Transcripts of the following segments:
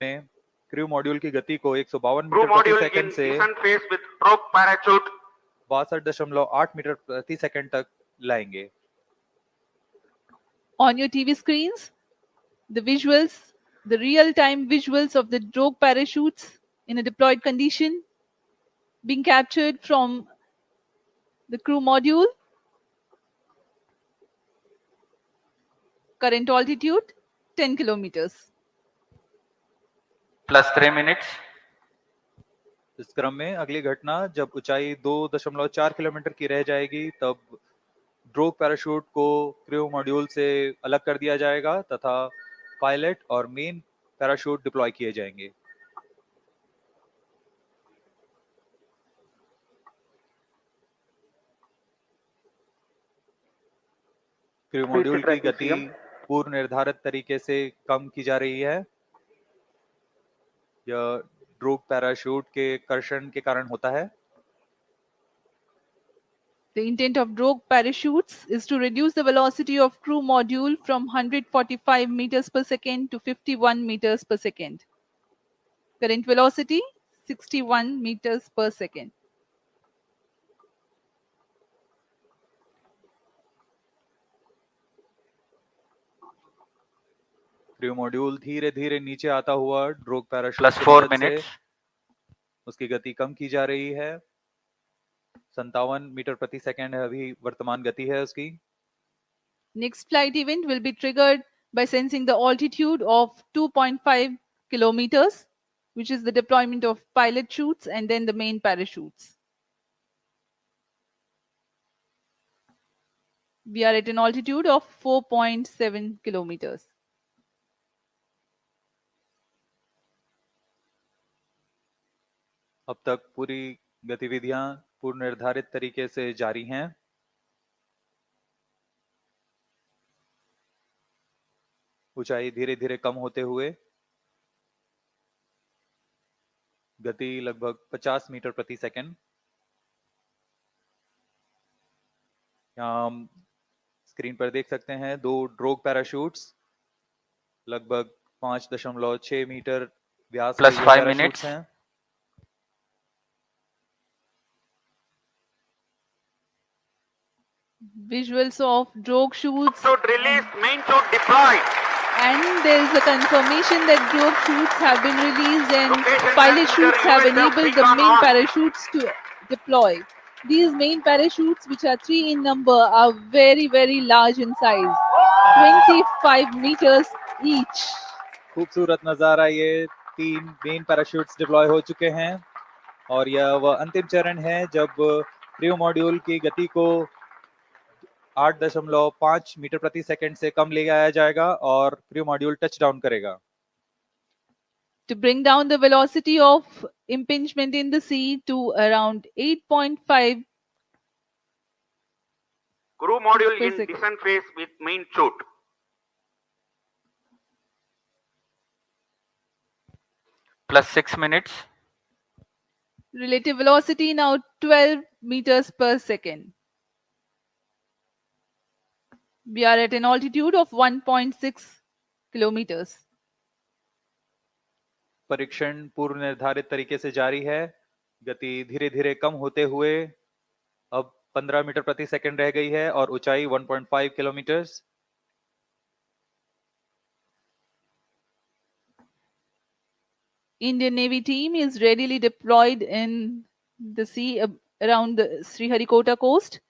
में crew module की गति को 152 Crew मीटर प्रति module सेकंड in से descent phase with rope parachute. 62.8 metre प्रति सेकंड तक लाएंगे। On your TV screens, the visuals, the real-time visuals of the drogue parachutes in a deployed condition being captured from the crew module. Current altitude 10 kilometers. Plus 3 minutes. इस क्रम में अगली घटना जब ऊंचाई 2.4 किलोमीटर की रह जाएगी तब ड्रोग पैराशूट को क्रू मॉड्यूल से अलग कर दिया जाएगा तथा पायलट और मेन पैराशूट डिप्लॉय किए जाएंगे। क्रू मॉड्यूल की गति पूर्व निर्धारित तरीके से कम की जा रही है। यह ड्रोग पैराशूट के कर्षण के कारण होता है। The intent of drogue parachutes is to reduce the velocity of crew module from 145 meters per second to 51 meters per second. Current velocity 61 meters per second. Crew module धीरे धीरे नीचे आता हुआ ड्रोग पैराशूट Plus की 4 मदद से minutes. उसकी गति कम की जा रही है। 57 मीटर प्रति सेकंड है अभी वर्तमान गति है उसकी। Next flight event will be triggered by sensing the altitude of 2.5 kilometers, which is the deployment of pilot chutes and then the main parachutes. We are at an altitude of 4.7 kilometers. अब तक पूरी गतिविधियां पूर्व निर्धारित तरीके से जारी हैं। ऊंचाई धीरे धीरे कम होते हुए गति लगभग 50 मीटर प्रति सेकंड। यहाँ हम स्क्रीन पर देख सकते हैं दो ड्रोग पैराशूट्स लगभग 5.6 मीटर व्यास Plus के 5 पैराशूट्स minutes. हैं। Visuals of drogue chutes. Chute release, main chute deployed. And there is a confirmation that drogue chutes have been released and Location pilot consider chutes have USF enabled the recon main on. parachutes to deploy. These main parachutes, which are 3 in number, are very, very large in size. 25 meters each. खूबसूरत नजारा, ये 3 main parachutes deploy हो चुके हैं और यह वह अंतिम चरण है जब क्रू मॉड्यूल की गति को 8.5 मीटर प्रति सेकंड से कम ले आया जाएगा और क्रू मॉड्यूल टच डाउन करेगा। To bring down the velocity of impingement in the sea to around 8.5. Crew module Per in second. descent phase with main chute. Plus 6 minutes. Relative velocity now 12 meters per second. We are at an altitude of 1.6 kilometers. परीक्षण पूर्व निर्धारित तरीके से जारी है। गति धीरे धीरे कम होते हुए अब 15 मीटर प्रति सेकंड रह गई है और ऊंचाई 1.5 kilometre. Indian Navy team is readily deployed in the sea around the Sriharikota coast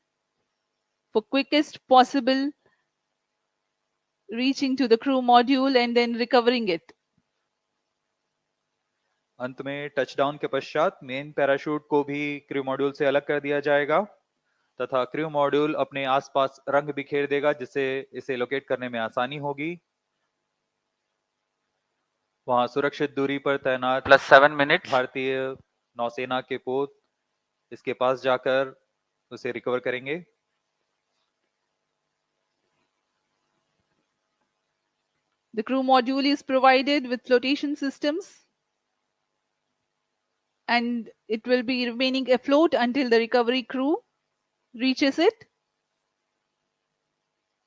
for quickest possible reaching to the crew module and then recovering it. अंत में टचडाउन के पश्चात मेन पैराशूट को भी क्रू मॉड्यूल से अलग कर दिया जाएगा तथा क्रू मॉड्यूल अपने आसपास रंग बिखेर देगा जिससे इसे लोकेट करने में आसानी होगी। वहां सुरक्षित दूरी पर तैनात Plus 7 minutes. भारतीय नौसेना के पोत इसके पास जाकर उसे रिकवर करेंगे। The crew module is provided with flotation systems and it will be remaining afloat until the recovery crew reaches it.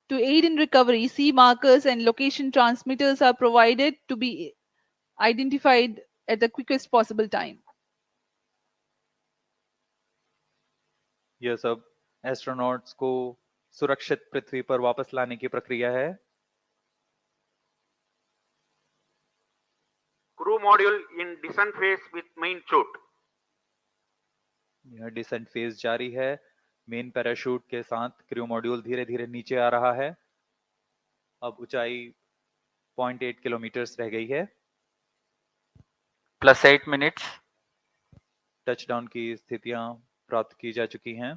To aid in recovery, sea markers and location transmitters are provided to be identified at the quickest possible time. यह सब astronauts को सुरक्षित पृथ्वी पर वापस लाने की प्रक्रिया है. Crew module in descent phase with main chute. यह डिसेंट फेज जारी है. मेन पैराशूट के साथ क्रू मॉड्यूल धीरे धीरे नीचे आ रहा है. अब ऊंचाई 0.8 किलोमीटर रह गई है. +8 minutes. टचडाउन की स्थितियां प्राप्त की जा चुकी हैं.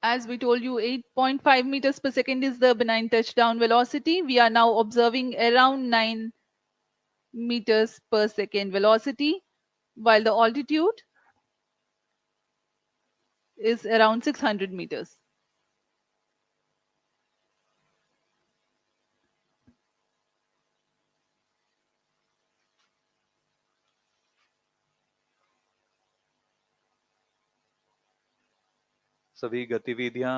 As we told you, 8.5 meters per second is the benign touchdown velocity. We are now observing around 9 meters per second velocity, while the altitude is around 600 meters. सभी गतिविधियां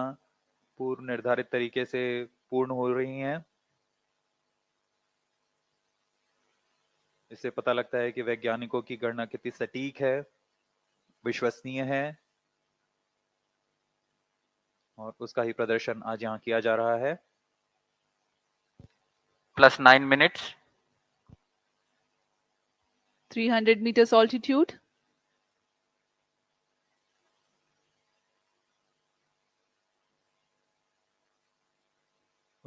पूर्व निर्धारित तरीके से पूर्ण हो रही हैं. इससे पता लगता है कि वैज्ञानिकों की गणना कितनी सटीक है, विश्वसनीय है, और उसका ही प्रदर्शन आज यहाँ किया जा रहा है. +9 minutes. 300 meters altitude.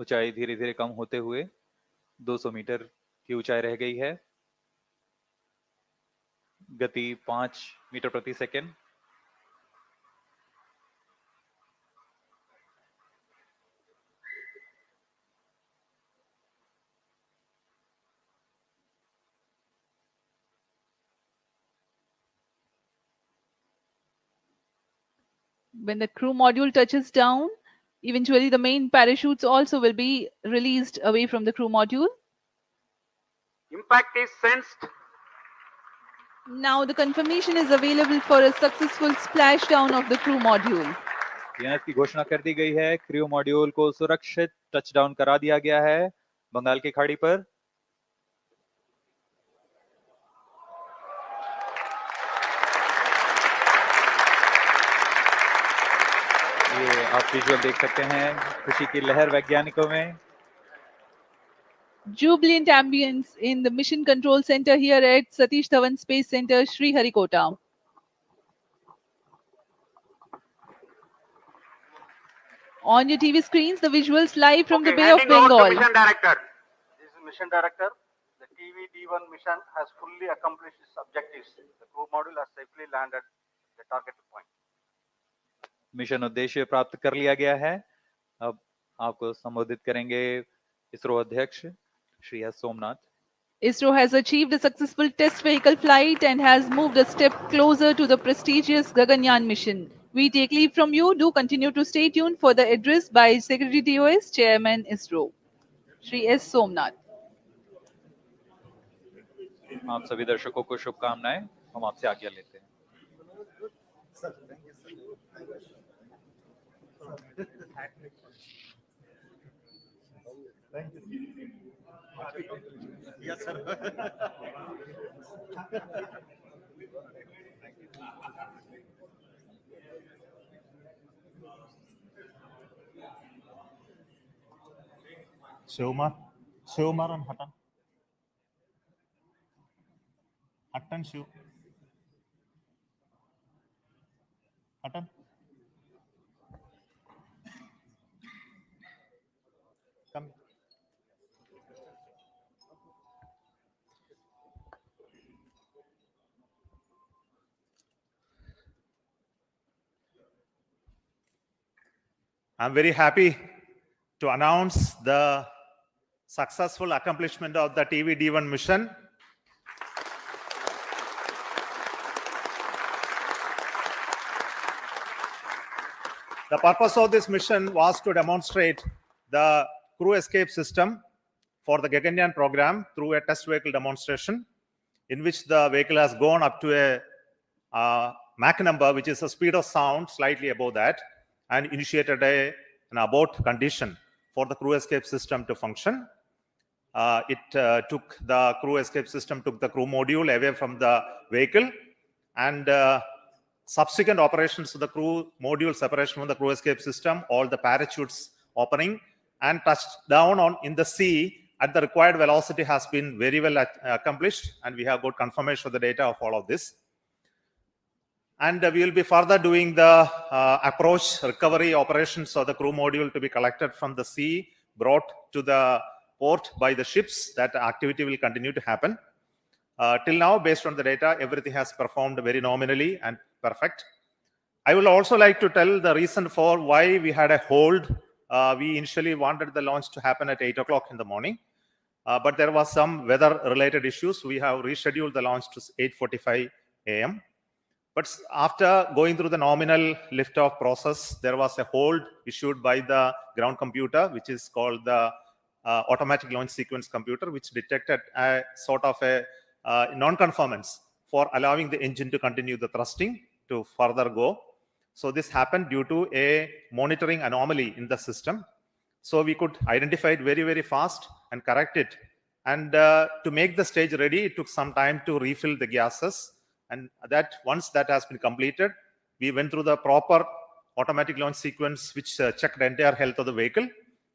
ऊंचाई धीरे धीरे कम होते हुए 200 मीटर की ऊंचाई रह गई है. गति 5 मीटर प्रति second. When the crew module touches down, eventually the main parachutes also will be released away from the crew module. Impact is sensed. Now the confirmation is available for a successful splashdown of the crew module. यहाँ इसकी घोषणा कर दी गई है. Crew module को सुरक्षित touchdown करा दिया गया है बंगाल की खाड़ी पर. ये आप विजुअल देख सकते हैं. खुशी की लहर वैज्ञानिकों में. Jubilant ambience in the Mission Control Center here at Satish Dhawan Space Center, Sriharikota. On your TV screens, the visuals live from the Bay of Handing over to Bengal. mission director. This is mission director. The TV-D1 mission has fully accomplished its objectives. The crew module has safely landed at the target point. Mission उद्देश्य प्राप्त कर लिया गया है. अब आपको संबोधित करेंगे इसरो अध्यक्ष Shri S Somnath. ISRO has achieved a successful test vehicle flight and has moved a step closer to the prestigious Gaganyaan mission. We take leave from you. Do continue to stay tuned for the address by Secretary DOS, Chairman ISRO, Shri S. Somnath. आप सभी दर्शकों को शुभकामनाएं. हम आपसे आज्ञा लेते हैं. Yes, sir. Shivkumar and Hattan Shiv. Hattan. Come. I'm very happy to announce the successful accomplishment of the TV-D1 mission. The purpose of this mission was to demonstrate the crew escape system for the Gaganyaan program through a test vehicle demonstration, in which the vehicle has gone up to a Mach number, which is the speed of sound, slightly above that, and initiated an abort condition for the crew escape system to function. The crew escape system took the crew module away from the vehicle, and subsequent operations of the crew module separation from the crew escape system, all the parachutes opening and touched down in the sea at the required velocity has been very well accomplished, and we have got confirmation of the data of all of this. And we will be further doing the approach recovery operations of the crew module to be collected from the sea, brought to the port by the ships. That activity will continue to happen. Till now, based on the data, everything has performed very nominally and perfect. I would also like to tell the reason for why we had a hold. We initially wanted the launch to happen at 8 o'clock in the morning, but there was some weather-related issues. We have rescheduled the launch to 8:45 a.m. But after going through the nominal liftoff process, there was a hold issued by the ground computer, which is called the automatic launch sequence computer, which detected a sort of a non-conformance for allowing the engine to continue the thrusting to further go. So this happened due to a monitoring anomaly in the system. So we could identify it very, very fast and correct it. And to make the stage ready, it took some time to refill the gases. And that once that has been completed, we went through the proper automatic launch sequence, which checked the entire health of the vehicle.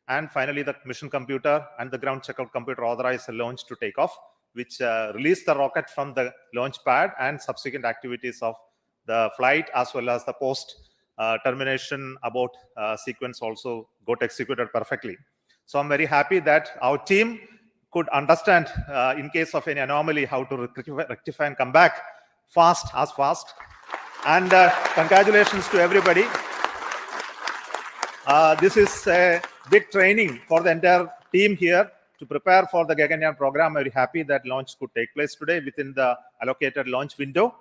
And finally, the mission computer and the ground checkout computer authorized the launch to take off, which released the rocket from the launch pad, and subsequent activities of the flight as well as the post termination abort sequence also got executed perfectly. So I'm very happy that our team could understand in case of any anomaly how to rectify and come back fast. And congratulations to everybody. This is a big training for the entire team here to prepare for the Gaganyaan program. I'm very happy that launch could take place today within the allocated launch window.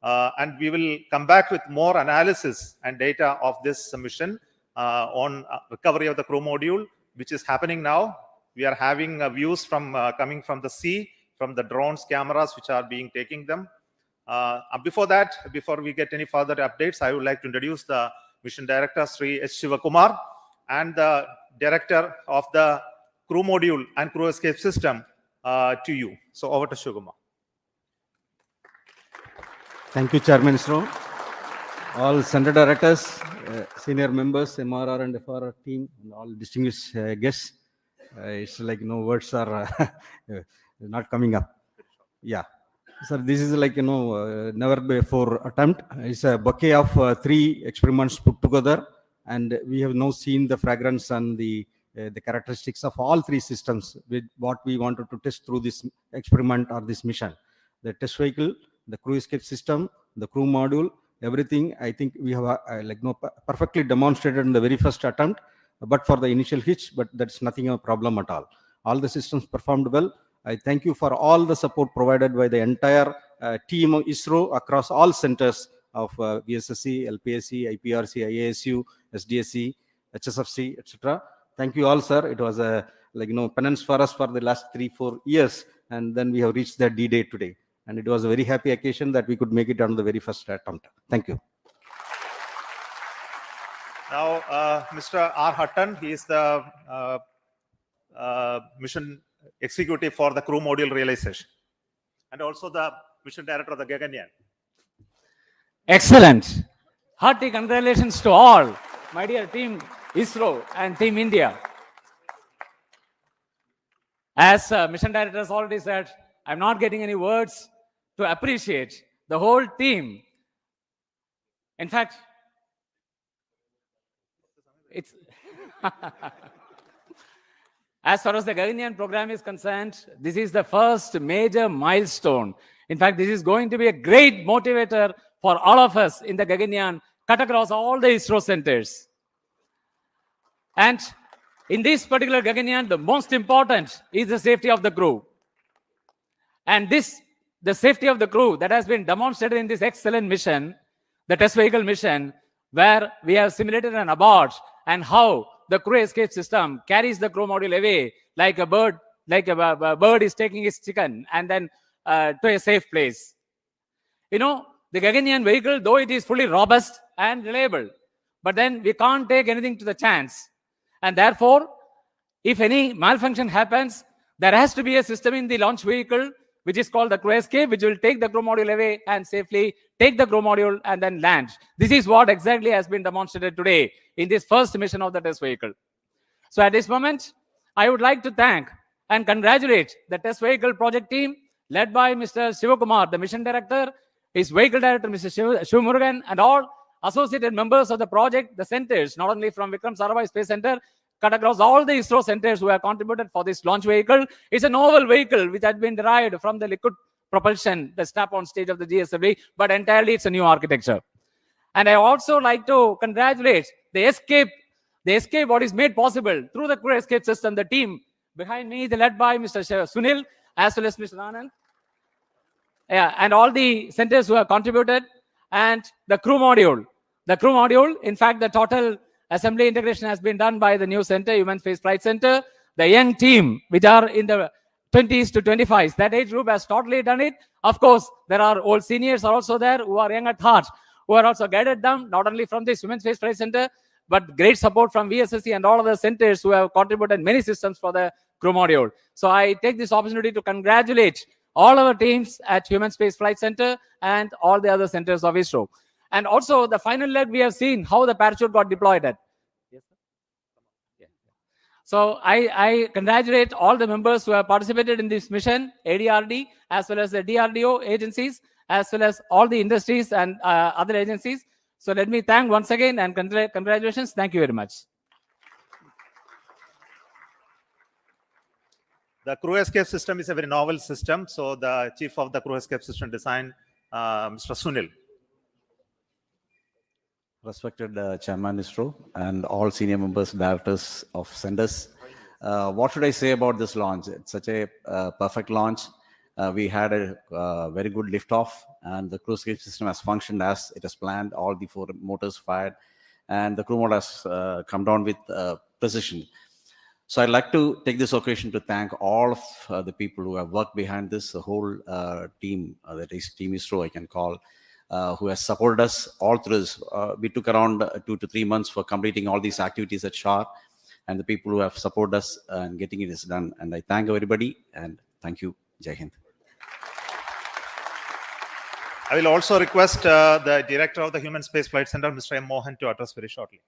And we will come back with more analysis and data of this mission on recovery of the crew module, which is happening now. We are having views from coming from the sea, from the drones, cameras, which are being taking them. Before we get any further updates, I would like to introduce the Mission Director, Sri S. Shivakumar, and the Director of the Crew Module and Crew Escape System to you. So over to Shivakumar. Thank you, Chairman ISRO. All Center Directors, senior members, MRR and FRR team, and all distinguished guests. It's like no words are not coming up. Yeah. Sir, this is like, never before attempt. It's a bouquet of 3 experiments put together, and we have now seen the fragrance and the characteristics of all 3 systems with what we wanted to test through this experiment or this mission. The test vehicle, the crew escape system, the crew module, everything. I think we have perfectly demonstrated in the very first attempt, but for the initial hitch, but that's nothing a problem at all. All the systems performed well. I thank you for all the support provided by the entire team of ISRO across all centers of VSSC, LPSC, IPRC, IASU, SDSC, HSFC, etc. Thank you all, sir. It was a penance for us for the last 3-4 years, and then we have reached the D-Day today. And it was a very happy occasion that we could make it on the very first attempt. Thank you. Now, Mr. R. Hutton, he is the mission executive for the crew module realization, and also the mission director of the Gaganyaan. Excellent. Hearty congratulations to all, my dear team ISRO and Team India. As mission director has already said, I'm not getting any words to appreciate the whole team. In fact, it's as far as the Gaganyaan program is concerned, this is the first major milestone. In fact, this is going to be a great motivator for all of us in the Gaganyaan, cut across all the ISRO centers. And in this particular Gaganyaan, the most important is the safety of the crew. And the safety of the crew that has been demonstrated in this excellent mission, the test vehicle mission, where we have simulated an abort and how the crew escape system carries the crew module away like a bird is taking its chicken and then to a safe place. The Gaganyaan vehicle, though it is fully robust and reliable, but then we can't take anything to the chance. And therefore, if any malfunction happens, there has to be a system in the launch vehicle, which is called the crew escape, which will take the crew module away and safely take the crew module and then land. This is what exactly has been demonstrated today in this first mission of the test vehicle. So at this moment, I would like to thank and congratulate the test vehicle project team led by Mr. Shivakumar, the mission director, his vehicle director, Mr. Shivamurugan, and all associated members of the project, the centers, not only from Vikram Sarabhai Space Center, cut across all the ISRO centers who have contributed for this launch vehicle. It's a novel vehicle which has been derived from the liquid propulsion, the strap-on stage of the GSLV, but entirely it's a new architecture. And I also like to congratulate the escape what is made possible through the crew escape system, the team behind me, led by Mr. Sunil, as well as Mr. Anand. Yeah, and all the centers who have contributed, and the crew module. The crew module, in fact, the total assembly integration has been done by the new center, Human Space Flight Center. The young team, which are in the 20s to 25s, that age group has totally done it. Of course, there are old seniors also there who are young at heart, who are also guided them, not only from this Human Space Flight Center, but great support from VSSC and all other centers who have contributed many systems for the crew module. So I take this opportunity to congratulate all our teams at Human Space Flight Center and all the other centers of ISRO. And also the final leg, we have seen how the parachute got deployed at. Yes, sir? Yeah. So I congratulate all the members who have participated in this mission, ADRD, as well as the DRDO agencies, as well as all the industries and other agencies. So let me thank once again and congratulations. Thank you very much. The crew escape system is a very novel system. So the chief of the crew escape system design, Mr. Sunil. Respected Chairman ISRO and all senior members, directors of centers. What should I say about this launch? It's such a perfect launch. We had a very good liftoff, and the crew escape system has functioned as it has planned. All the 4 motors fired, and the crew mode has come down with precision. So I'd like to take this occasion to thank all of the people who have worked behind this, the whole team, that is Team ISRO, I can call, who has supported us all through this. We took around 2 to 3 months for completing all these activities at SHAR, and the people who have supported us and getting it is done. And I thank everybody, and thank you. Jai Hind. I will also request the director of the Human Space Flight Center, Mr. M. Mohan, to address very shortly.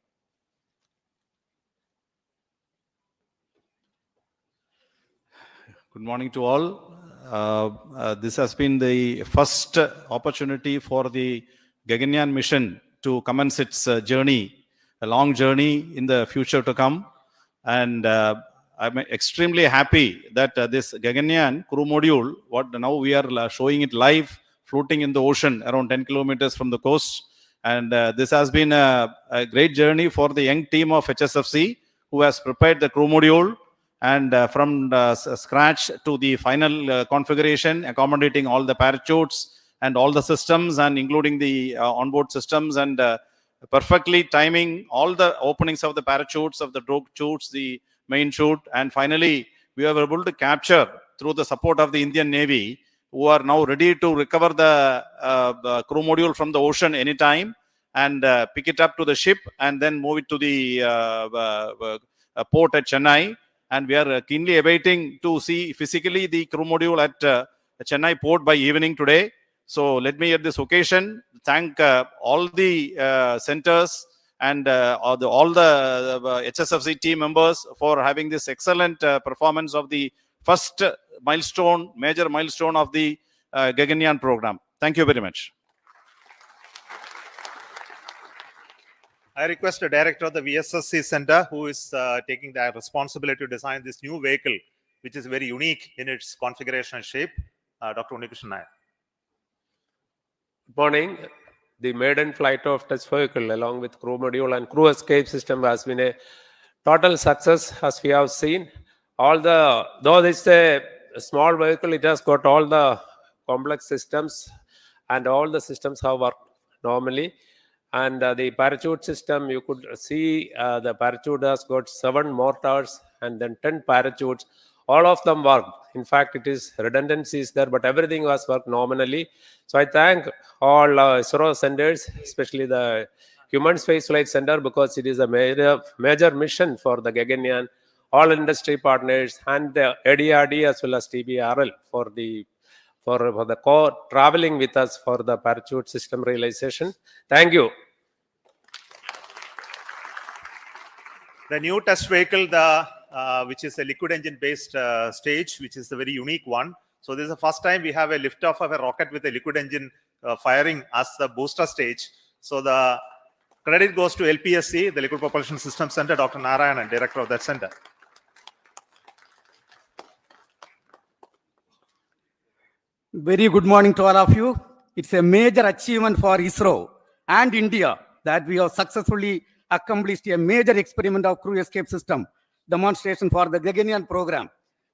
Good morning to all. This has been the first opportunity for the Gaganyaan mission to commence its journey, a long journey in the future to come. And I'm extremely happy that this Gaganyaan crew module, what now we are showing it live, floating in the ocean around 10 kilometers from the coast. And this has been a great journey for the young team of HSFC, who has prepared the crew module, and from scratch to the final configuration, accommodating all the parachutes and all the systems, and including the onboard systems, and perfectly timing all the openings of the parachutes, of the drogue chutes, the main chute. And finally, we were able to capture, through the support of the Indian Navy, who are now ready to recover the crew module from the ocean anytime, and pick it up to the ship, and then move it to the port at Chennai. And we are keenly awaiting to see physically the crew module at Chennai port by evening today. So let me at this occasion thank all the centers and all the HSFC team members for having this excellent performance of the first milestone, major milestone of the Gaganyaan program. Thank you very much. I request the director of the VSSC Center, who is taking the responsibility to design this new vehicle, which is very unique in its configuration and shape, Dr. Unnikrishnan Nair. Good morning. The maiden flight of test vehicle along with crew module and crew escape system has been a total success, as we have seen. Though it's a small vehicle, it has got all the complex systems, and all the systems have worked normally. And the parachute system, you could see the parachute has got 7 mortars and then 10 parachutes. All of them worked. In fact, it is redundancies there, but everything was worked nominally. So I thank all ISRO centers, especially the Human Space Flight Center, because it is a major mission for the Gaganyaan. all industry partners and the ADRD as well as TBRL for the traveling with us for the parachute system realization. Thank you. The new test vehicle, which is a liquid engine based stage, which is a very unique one. So this is the first time we have a liftoff of a rocket with a liquid engine firing as the booster stage. So the credit goes to LPSC, the Liquid Propulsion System Center, Dr. Narayanan, director of that center. Very good morning to all of you. It's a major achievement for ISRO and India that we have successfully accomplished a major experiment of crew escape system demonstration for the Gaganyaan program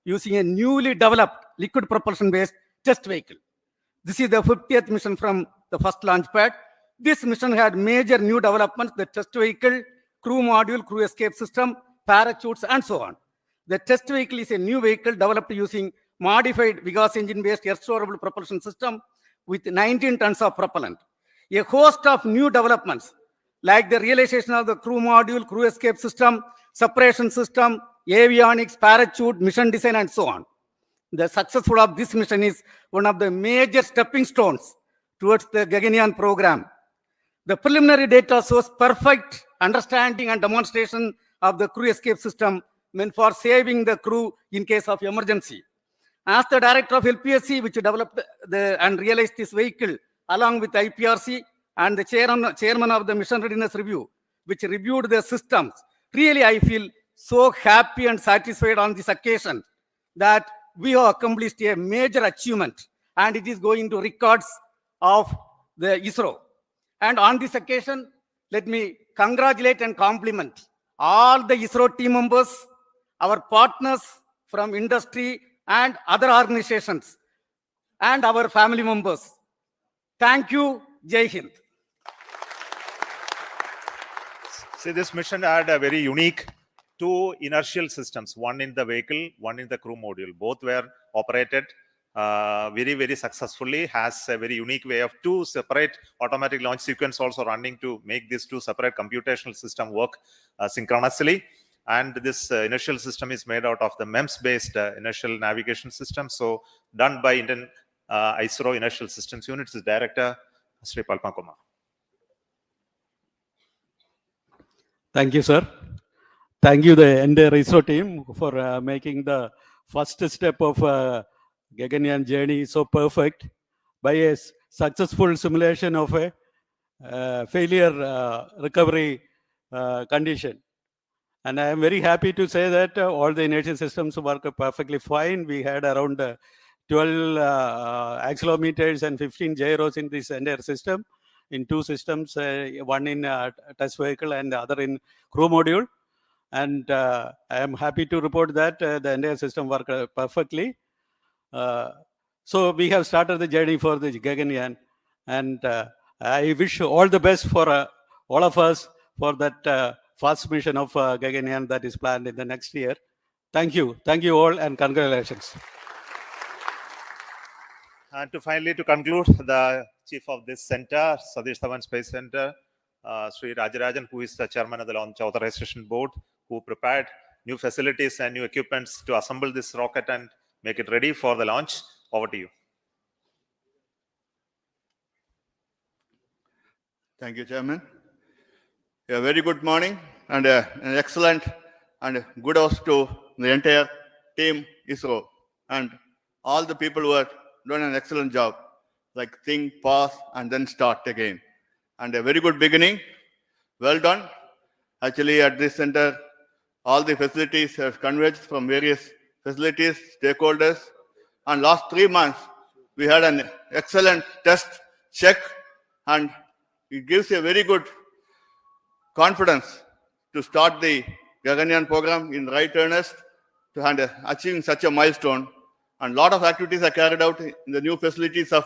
using a newly developed liquid propulsion based test vehicle. This is the 50th mission from the first launch pad. This mission had major new developments: the test vehicle, crew module, crew escape system, parachutes, and so on. The test vehicle is a new vehicle developed using modified Vigas engine-based air-storable propulsion system with 19 tons of propellant. A host of new developments like the realization of the crew module, crew escape system, separation system, avionics, parachute, mission design, and so on. The successful of this mission is one of the major stepping stones towards the Gaganyaan program. The preliminary data shows perfect understanding and demonstration of the crew escape system meant for saving the crew in case of emergency. As the director of LPSC, which developed and realized this vehicle along with IPRC, and the chairman of the Mission Readiness Review, which reviewed the systems, really I feel so happy and satisfied on this occasion that we have accomplished a major achievement, and it is going to records of the ISRO. And on this occasion, let me congratulate and compliment all the ISRO team members, our partners from industry and other organizations, and our family members. Thank you. Jai Hind. See, this mission had a very unique two inertial systems, one in the vehicle, one in the crew module. Both were operated very, very successfully, has a very unique way of two separate automatic launch sequence also running to make these two separate computational system work synchronously. And this inertial system is made out of the MEMS-based inertial navigation system. So done by Indian ISRO Inertial Systems Unit's director, Sri Palma Kumar. Thank you, sir. Thank you, the entire ISRO team, for making the first step of Gaganyaan journey so perfect by a successful simulation of a failure recovery condition. And I am very happy to say that all the inertial systems work perfectly fine. We had around 12 accelerometers and 15 gyros in this entire system, in two systems, one in test vehicle and the other in crew module. And I am happy to report that the entire system worked perfectly. So we have started the journey for the Gaganyaan, and I wish all the best for all of us for that first mission of Gaganyaan that is planned in the next year. Thank you all, and congratulations. And to conclude, the chief of this center, Satish Dhawan Space Center, Sri Rajarajan, who is the chairman of the Launch Authorization Board, who prepared new facilities and new equipments to assemble this rocket and make it ready for the launch. Over to you. Thank you, Chairman. A very good morning and an excellent and good house to the entire team ISRO and all the people who are doing an excellent job, like think, pause, and then start again. And a very good beginning. Well done. Actually, at this center, all the facilities have converged from various facilities, stakeholders, and last 3 months, we had an excellent test check, and it gives a very good confidence to start the Gaganyaan program in right earnest to achieving such a milestone. And a lot of activities are carried out in the new facilities of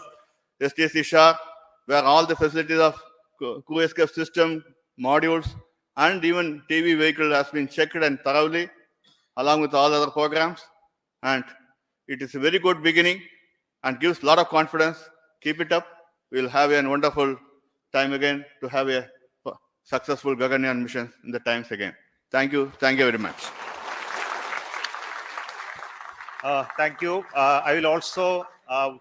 STS Shah, where all the facilities of crew escape system, modules, and even TV vehicle has been checked and thoroughly, along with all other programs. And it is a very good beginning and gives a lot of confidence. Keep it up. We'll have a wonderful time again to have a successful Gaganyaan mission in the times again. Thank you. Thank you very much. Thank you. I will also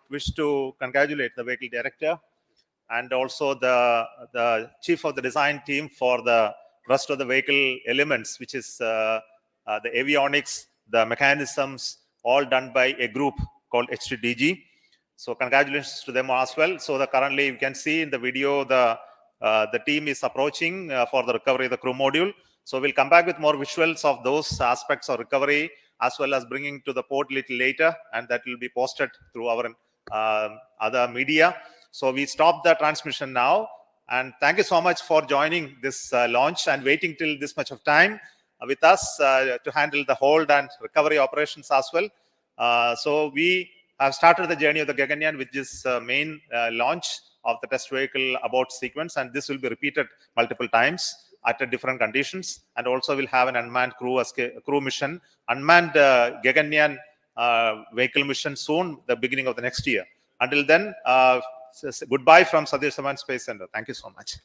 wish to congratulate the vehicle director and also the chief of the design team for the rest of the vehicle elements, which is the avionics, the mechanisms, all done by a group called HTDG. So congratulations to them as well. So currently you can see in the video the team is approaching for the recovery of the crew module. So we'll come back with more visuals of those aspects of recovery, as well as bringing to the port little later, and that will be posted through our other media. So we stop the transmission now, and thank you so much for joining this launch and waiting till this much of time with us to handle the hold and recovery operations as well. So we have started the journey of the Gaganyaan with this main launch of the test vehicle abort sequence, and this will be repeated multiple times at different conditions, and also will have an unmanned crew mission, unmanned Gaganyaan vehicle mission soon, the beginning of the next year. Until then, goodbye from Satish Dhawan Space Center. Thank you so much.